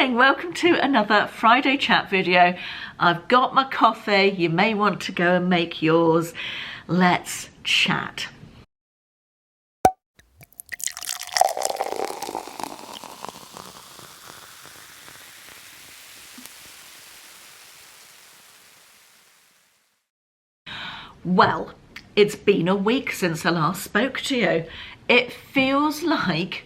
morning, welcome to another Friday chat video. I've got my coffee, you may want to go and make yours. Let's chat. Well, it's been a week since I last spoke to you. It feels like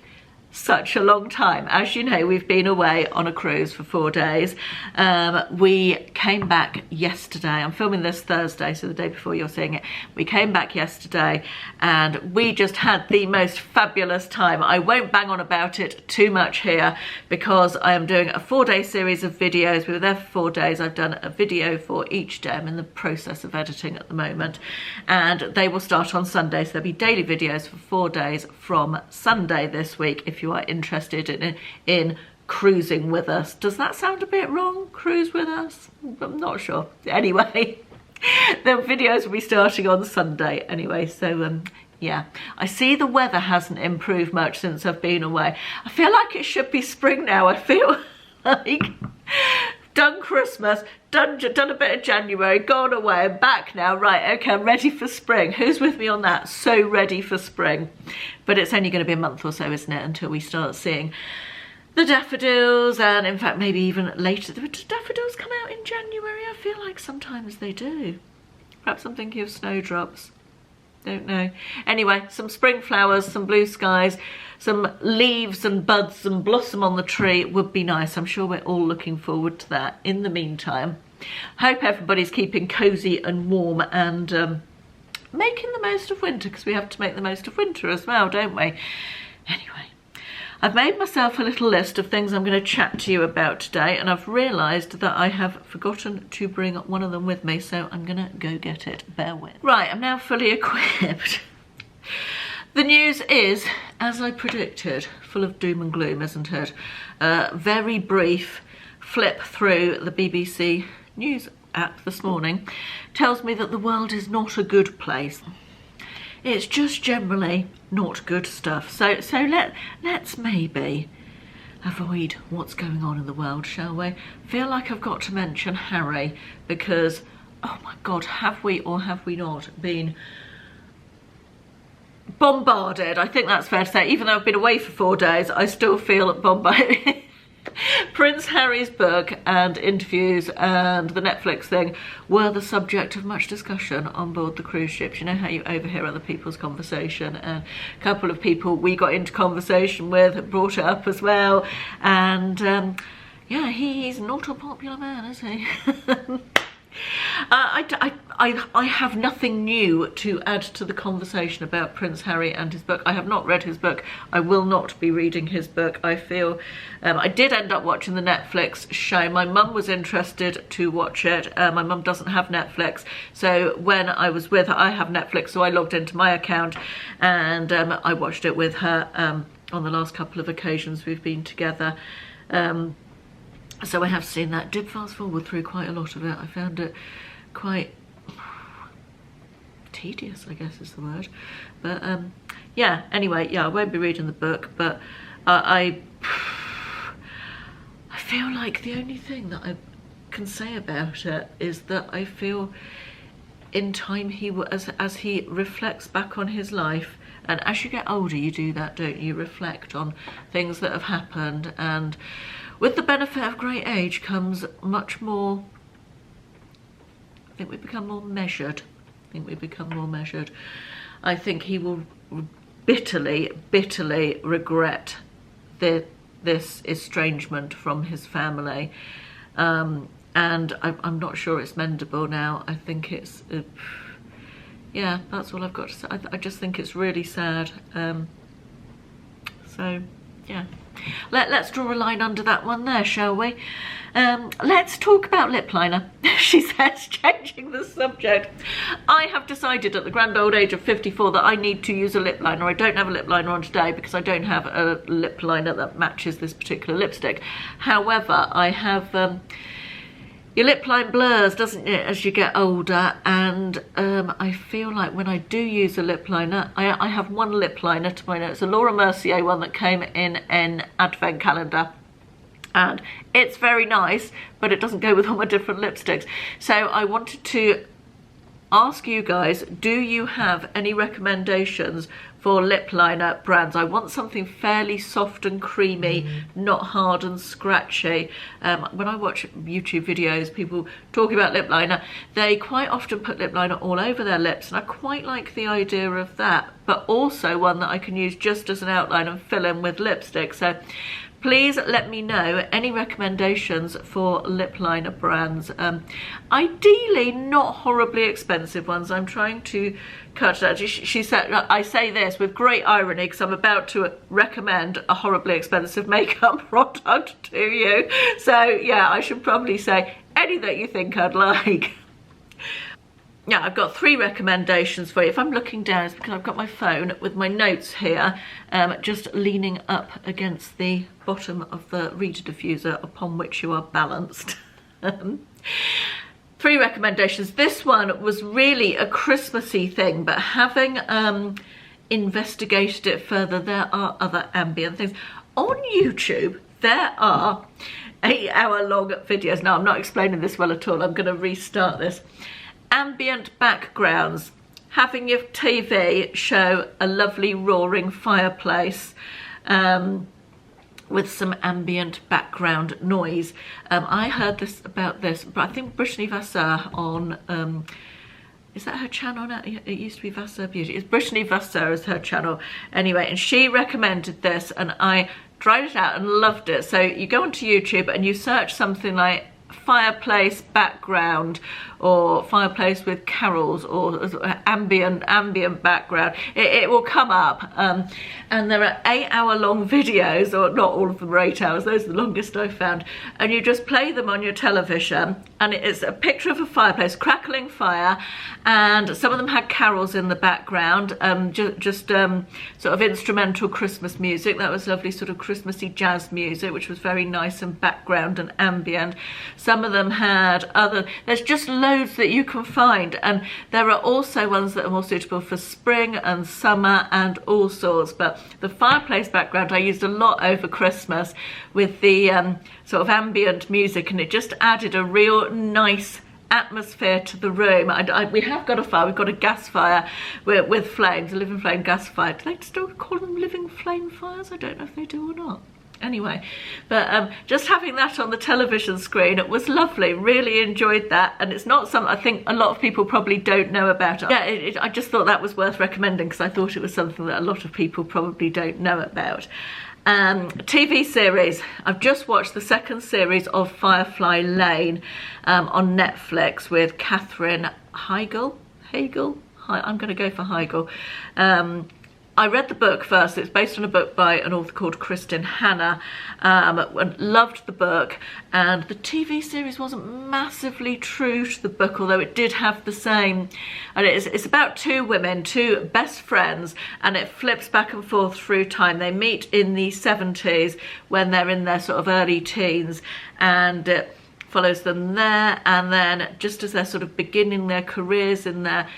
such a long time. As you know, we've been away on a cruise for 4 days. We came back yesterday. I'm filming this Thursday, so the day before you're seeing it. We came back yesterday and we just had the most fabulous time. I won't bang on about it too much here because I am doing a 4-day series of videos. We were there for 4 days. I've done a video for each day. I'm in the process of editing at the moment, and they will start on Sunday. So there'll be daily videos for 4 days from Sunday this week if you are interested in cruising with us. Does that sound a bit wrong? Cruise with us? I'm not sure. Anyway, the videos will be starting on Sunday anyway, so yeah. I see the weather hasn't improved much since I've been away. I feel like it should be spring now. I feel like done Christmas, done a bit of January, gone away and back now. Right, okay, I'm ready for spring. Who's with me on that? So ready for spring. But it's only going to be a month or so, isn't it, until we start seeing the daffodils, and in fact maybe even later. Do daffodils come out in January? I feel like sometimes they do. Perhaps I'm thinking of snowdrops. Don't know. Anyway, some spring flowers, some blue skies, some leaves and buds and blossom on the tree would be nice. I'm sure we're all looking forward to that. In the meantime, hope everybody's keeping cozy and warm and making the most of winter, because we have to make the most of winter as well, don't we? Anyway, I've made myself a little list of things I'm going to chat to you about today, and I've realised that I have forgotten to bring one of them with me, so I'm going to go get it. Bear with. Right, I'm now fully equipped. The news is, as I predicted, full of doom and gloom, isn't it? Very brief flip through the BBC News app this morning tells me that the world is not a good place. It's just generally not good stuff. So let's maybe avoid what's going on in the world, shall we? Feel like I've got to mention Harry because, oh my God, have we or have we not been bombarded? I think that's fair to say. Even though I've been away for 4 days, I still feel bombarded. Prince Harry's book and interviews and the Netflix thing were the subject of much discussion on board the cruise ships. You know how you overhear other people's conversation, and a couple of people we got into conversation with brought it up as well, and yeah, he's not a popular man, is he? I have nothing new to add to the conversation about Prince Harry and his book. I have not read his book. I will not be reading his book. I feel I did end up watching the Netflix show. My mum was interested to watch it. My mum doesn't have Netflix, so when I was with her, I have Netflix, so I logged into my account and I watched it with her on the last couple of occasions we've been together. So I have seen that. Did fast forward through quite a lot of it. I found it quite tedious, I guess is the word. But yeah, anyway, yeah, I won't be reading the book, but I feel like the only thing that I can say about it is that I feel in time he will, as he reflects back on his life, and as you get older you do that, don't you? Reflect on things that have happened, and with the benefit of great age comes much more, I think we become more measured. I think he will bitterly regret this estrangement from his family. And I'm not sure it's mendable now. I think it's, yeah, that's all I've got to say. I just think it's really sad. So, yeah. Let's draw a line under that one there, shall we? Let's talk about lip liner, she says, changing the subject. I have decided at the grand old age of 54 that I need to use a lip liner. I don't have a lip liner on today because I don't have a lip liner that matches this particular lipstick. However, I have... your lip line blurs, doesn't it, as you get older, and I feel like when I do use a lip liner, I have one lip liner to my nose. It's a Laura Mercier one that came in an advent calendar, and it's very nice, but it doesn't go with all my different lipsticks. So I wanted to ask you guys, do you have any recommendations for lip liner brands? I want something fairly soft and creamy, not hard and scratchy. When I watch YouTube videos, people talking about lip liner, they quite often put lip liner all over their lips, and I quite like the idea of that, but also one that I can use just as an outline and fill in with lipstick. So please let me know any recommendations for lip liner brands. Ideally not horribly expensive ones. I'm trying to cut that. She said, I say this with great irony because I'm about to recommend a horribly expensive makeup product to you. So yeah, I should probably say any that you think I'd like. Yeah, I've got 3 recommendations for you. If I'm looking down, it's because I've got my phone with my notes here, just leaning up against the bottom of the reader diffuser upon which you are balanced. 3 recommendations. This one was really a Christmassy thing, but having investigated it further, there are other ambient things. On YouTube, there are 8-hour-long videos. Now, I'm not explaining this well at all. I'm going to restart this. Ambient backgrounds, having your TV show a lovely roaring fireplace with some ambient background noise. I heard about this, but I think Brittany Vassar on, is that her channel now? It used to be Vassar Beauty. It's Brittany Vassar is her channel. Anyway, and she recommended this and I tried it out and loved it. So you go onto YouTube and you search something like fireplace background or fireplace with carols or ambient background, it will come up, and there are 8-hour-long videos, or not all of them are 8 hours, those are the longest I've found, and you just play them on your television and it's a picture of a fireplace, crackling fire, and some of them had carols in the background, just sort of instrumental Christmas music. That was lovely sort of Christmassy jazz music, which was very nice and background and ambient. Some of them had there's just loads that you can find, and there are also ones that are more suitable for spring and summer and all sorts. But the fireplace background I used a lot over Christmas with the sort of ambient music, and it just added a real nice atmosphere to the room. We have got a fire, we've got a gas fire with flames, a living flame gas fire. Do they still call them living flame fires? I don't know if they do or not. Anyway, but just having that on the television screen, it was lovely. Really enjoyed that, and it's not something I think a lot of people probably don't know about. Yeah, I just thought that was worth recommending because I thought it was something that a lot of people probably don't know about. TV series. I've just watched the 2nd series of Firefly Lane on Netflix with Katherine Heigl. I'm going to go for Heigl. I read the book first. It's based on a book by an author called Kristen Hanna. Loved the book, and the TV series wasn't massively true to the book, although it did have the same. And it's about 2 women, 2 best friends, and it flips back and forth through time. They meet in the 70s when they're in their sort of early teens, and it follows them there, and then just as they're sort of beginning their careers in their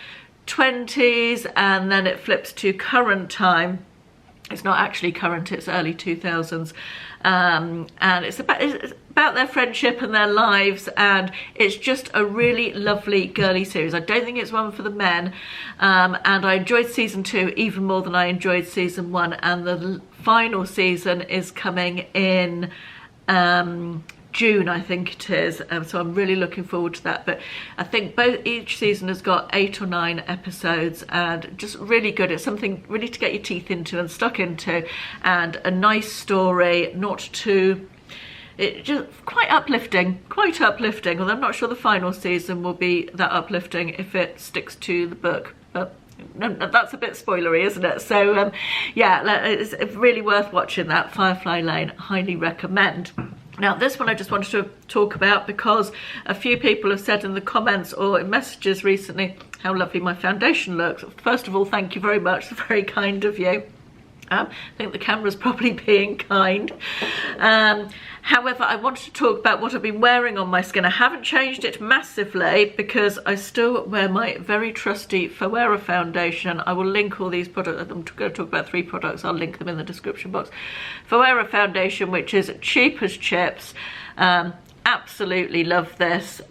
20s, and then it flips to current time. It's not actually current, it's early 2000s, and it's about their friendship and their lives, and it's just a really lovely girly series. I don't think it's one for the men, and I enjoyed season 2 even more than I enjoyed season 1, and the final season is coming in June, I think it is, so I'm really looking forward to that. But I think each season has got 8 or 9 episodes, and just really good. It's something really to get your teeth into and stuck into, and a nice story, not too, it just quite uplifting, although I'm not sure the final season will be that uplifting if it sticks to the book, but that's a bit spoilery, isn't it? So yeah, it's really worth watching that. Firefly Lane, highly recommend. Now, this one I just wanted to talk about because a few people have said in the comments or in messages recently how lovely my foundation looks. First of all, thank you very much. It's very kind of you. I think the camera's probably being kind. However, I wanted to talk about what I've been wearing on my skin. I haven't changed it massively because I still wear my very trusty Forever foundation. I will link all these products. I'm going to talk about 3 products. I'll link them in the description box. Forever foundation, which is cheap as chips. Absolutely love this.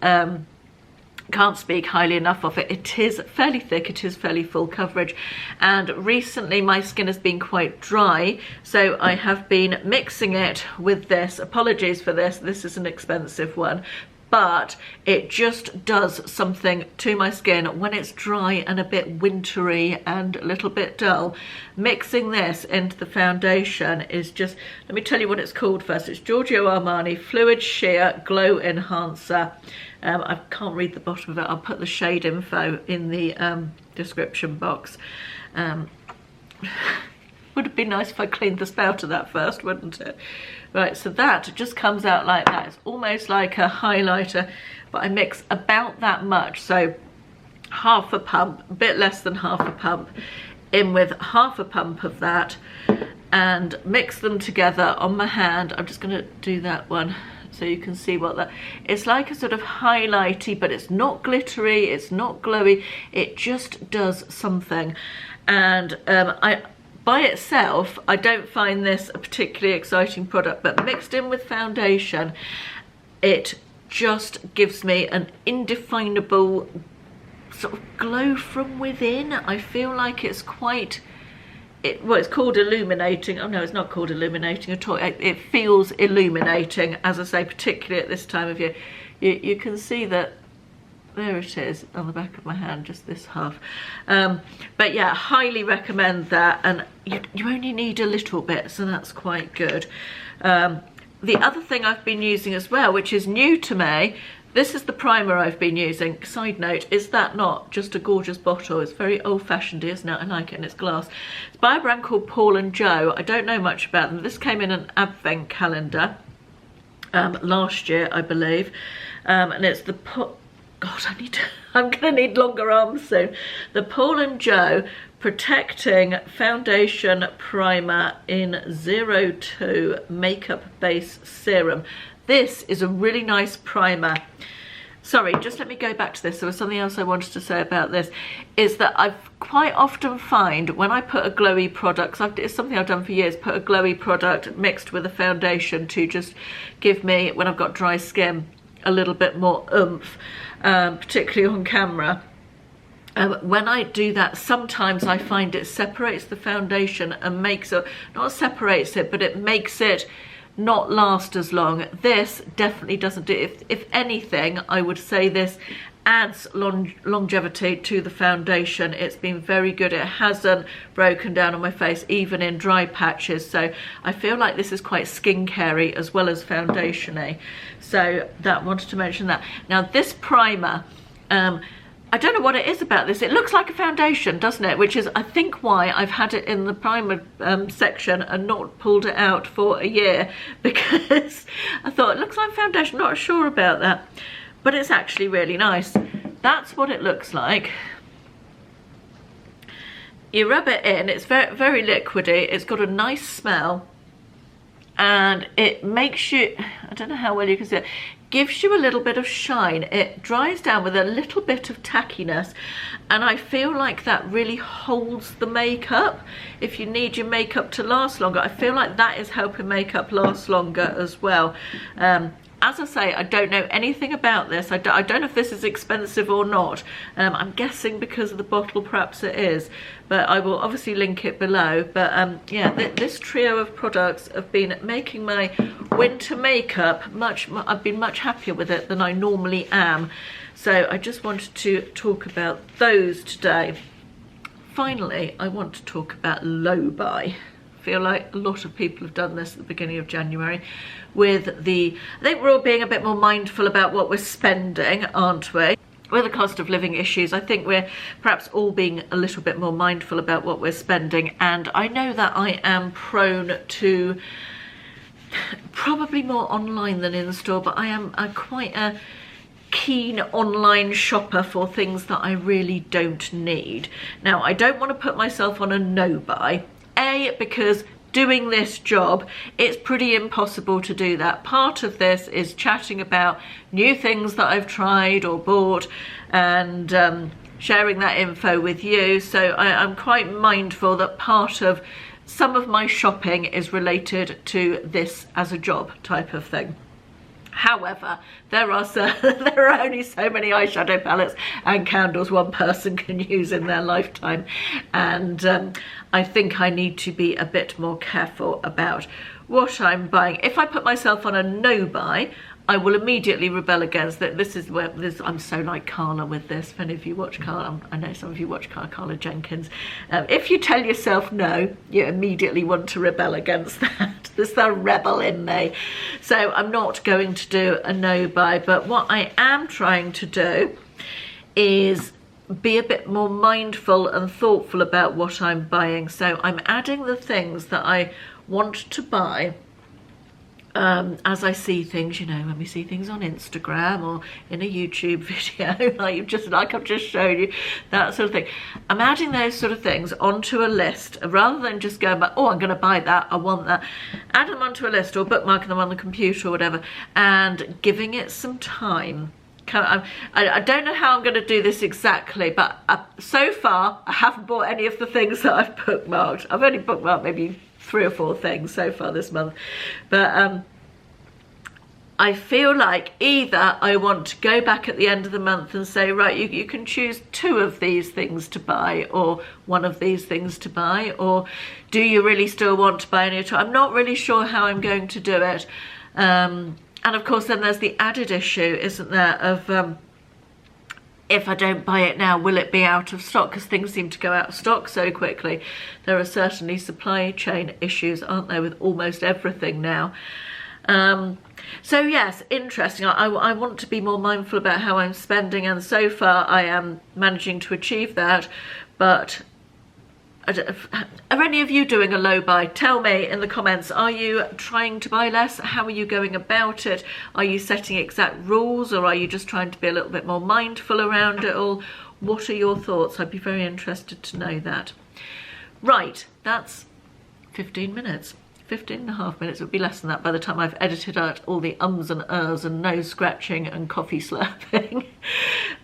Can't speak highly enough of it. It is fairly thick, it is fairly full coverage, and recently my skin has been quite dry, so I have been mixing it with this. Apologies for this, this is an expensive one, but it just does something to my skin when it's dry and a bit wintry and a little bit dull. Mixing this into the foundation is just, let me tell you what it's called first. It's Giorgio Armani Fluid Sheer Glow Enhancer. I can't read the bottom of it. I'll put the shade info in the description box. Would have been nice if I cleaned the spout of that first, wouldn't it? Right, so that just comes out like that. It's almost like a highlighter, but I mix about that much. So half a pump, a bit less than half a pump, in with half a pump of that, and mix them together on my hand. I'm just going to do that one so you can see what that, it's like a sort of highlighty, but it's not glittery, it's not glowy, it just does something. And by itself, I don't find this a particularly exciting product, but mixed in with foundation, it just gives me an indefinable sort of glow from within. I feel like it's quite, well, it's called illuminating. Oh no, it's not called illuminating at all. It feels illuminating, as I say, particularly at this time of year. You can see that, there it is on the back of my hand, just this half. But yeah, highly recommend that, and you only need a little bit, so that's quite good. The other thing I've been using as well, which is new to me, this is the primer I've been using. Side note, is that not just a gorgeous bottle? It's very old-fashioned, isn't it? I like it, and it's glass. It's by a brand called Paul and Joe. I don't know much about them. This came in an advent calendar last year, I believe. And it's the God, I'm gonna need longer arms soon. The Paul and Joe Protecting Foundation Primer in 02 Makeup Base Serum. This is a really nice primer. Sorry, just let me go back to this. There was something else I wanted to say about this, is that I quite often find when I put a glowy product, it's something I've done for years, put a glowy product mixed with a foundation to just give me, when I've got dry skin, a little bit more oomph, particularly on camera. When I do that, sometimes I find it separates the foundation and makes it, not separates it, but it makes it not last as long. This definitely doesn't do it. If anything, I would say this adds longevity to the foundation. It's been very good. It hasn't broken down on my face, even in dry patches. So I feel like this is quite skincare-y as well as foundation-y. So that, wanted to mention that. Now this primer, I don't know what it is about this. It looks like a foundation, doesn't it? Which is, I think, why I've had it in the primer section and not pulled it out for a year, because I thought it looks like foundation, not sure about that. But it's actually really nice. That's what it looks like. You rub it in, it's very, very liquidy. It's got a nice smell, and it makes you, I don't know how well you can see it, gives you a little bit of shine. It dries down with a little bit of tackiness, and I feel like that really holds the makeup. If you need your makeup to last longer, I feel like that is helping makeup last longer as well. As I say, I don't know anything about this. I don't know if this is expensive or not. I'm guessing because of the bottle, perhaps it is. But I will obviously link it below. But yeah, this trio of products have been making my winter makeup I've been much happier with it than I normally am. So I just wanted to talk about those today. Finally, I want to talk about low buy. I feel like a lot of people have done this at the beginning of January with I think we're all being a bit more mindful about what we're spending, aren't we? With the cost of living issues, I think we're perhaps all being a little bit more mindful about what we're spending, and I know that I am prone to probably more online than in store, but I'm quite a keen online shopper for things that I really don't need. Now, I don't want to put myself on a no buy. A, because doing this job, it's pretty impossible to do that. Part of this is chatting about new things that I've tried or bought and sharing that info with you. So I'm quite mindful that part of some of my shopping is related to this as a job type of thing. However, there are only so many eyeshadow palettes and candles one person can use in their lifetime, and I think I need to be a bit more careful about what I'm buying. If I put myself on a no buy, I will immediately rebel against that. This is where I'm so like Carla with this. If any of you watch Carla, I know some of you watch Carla Jenkins. If you tell yourself no, you immediately want to rebel against that. There's the rebel in me. So I'm not going to do a no buy, but what I am trying to do is be a bit more mindful and thoughtful about what I'm buying. So I'm adding the things that I want to buy as I see things, you know, when we see things on Instagram or in a YouTube video, like I've just shown you, that sort of thing. I'm adding those sort of things onto a list rather than just going back, oh, I'm going to buy that, I want that. Add them onto a list or bookmarking them on the computer or whatever, and giving it some time. I don't know how I'm going to do this exactly, but so far I haven't bought any of the things that I've bookmarked. I've only bookmarked maybe 3 or 4 things so far this month, but I feel like either I want to go back at the end of the month and say, right, you can choose 2 of these things to buy or 1 of these things to buy, or do you really still want to buy any at all? I'm not really sure how I'm going to do it. And of course then there's the added issue, isn't there, of if I don't buy it now, will it be out of stock? Because things seem to go out of stock so quickly. There are certainly supply chain issues, aren't there, with almost everything now. So yes, interesting. I want to be more mindful about how I'm spending, and so far I am managing to achieve that. But are any of you doing a low buy? Tell me in the comments. Are you trying to buy less? How are you going about it? Are you setting exact rules, or are you just trying to be a little bit more mindful around it all? What are your thoughts? I'd be very interested to know that. Right, that's 15 minutes. 15 and a half minutes. It would be less than that by the time I've edited out all the ums and ers and nose scratching and coffee slurping.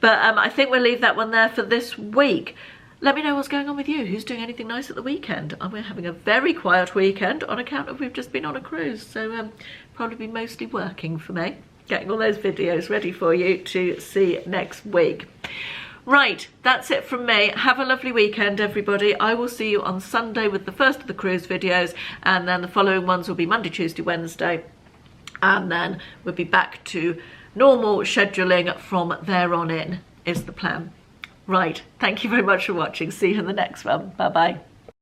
But I think we'll leave that one there for this week. Let me know what's going on with you. Who's doing anything nice at the weekend? We're having a very quiet weekend on account of we've just been on a cruise. So probably be mostly working for me, getting all those videos ready for you to see next week. Right, that's it from me. Have a lovely weekend, everybody. I will see you on Sunday with the first of the cruise videos, and then the following ones will be Monday, Tuesday, Wednesday, and then we'll be back to normal scheduling from there on in, is the plan. Right, thank you very much for watching. See you in the next one. Bye-bye.